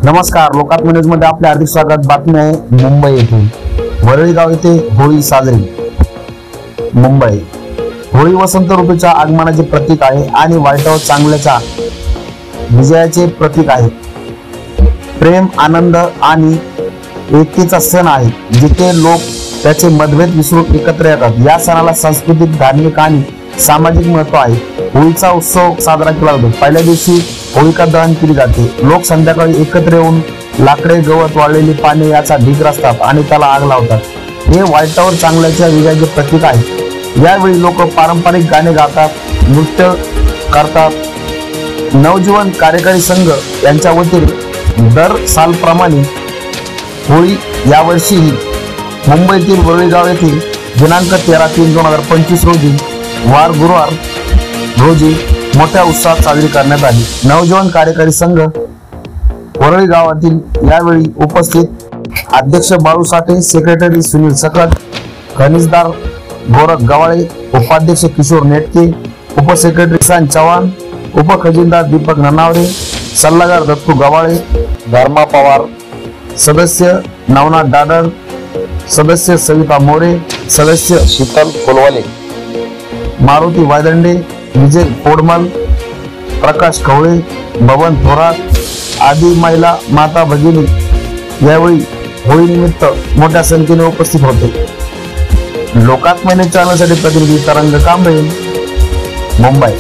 नमस्कार, लोकात्म न्यूज मध्ये आपले हार्दिक स्वागत। बातमी आहे मुंबई येथून वरळी गाव येथे होळी साजरी। मुंबई होळी वसंत ऋतूच्या आगमनाचे प्रतीक आहे आणि वाईटावर चांगल्याच्या विजयाचे प्रतीक आहे। प्रेम, आनंद आणि एकीचा सण आहे, जिथे लोक त्याचे मतभेद विसरून एकत्र येतात। या सणाला सांस्कृतिक, धार्मिक आणि सामाजिक महत्त्व आहे। होळीचा उत्सव साजरा केला जातो। पहिल्या दिवशी होळिका दहन केली जाते। लोक संध्याकाळी एकत्र येऊन लाकडे, गवत, वाळलेली पाने याचा ढीग रचतात आणि त्याला आग लावतात। हे वाईटावर चांगल्याच्या विजयाचे प्रतीक आहे। यावेळी लोक पारंपरिक गाणे गातात, नृत्य करतात। नवजीवन कार्यकारी संघ यांच्या वतीने दर सालप्रमाणे होळी यावर्षीही मुंबईतील वरळी गाव येथे दिनांक 13/3/2025 रोजी वार गुरुवार रोजी मोठ्या उत्साहात साजरी करण्यात आली। नवजीवन कार्यकारी संघ वरळी गावातील यावेळी उपस्थित अध्यक्ष बाळू साठे, सेक्रेटरी सुनील सकट, खनिजदार गोरख गवाळे, उपाध्यक्ष किशोर नेटके, उपसेक्रेटरी किसान चव्हाण, उपखजिनदार दीपक ननावरे, सल्लागार दत्तू गवाळे, धर्मा पवार, सदस्य नवनाथ दादर, सदस्य सविता मोरे, सदस्य शीतल कोलवाले, मारुती वायदंडे, विजय पोडमल, प्रकाश कवळे, बबन थोरात आदी महिला माता भगिनी यावेळी होळी निमित्त मोठ्या संख्येने उपस्थित होते। लोकात्म न्यूज चॅनलसाठी प्रतिनिधी तरंग कांबळे, मुंबई।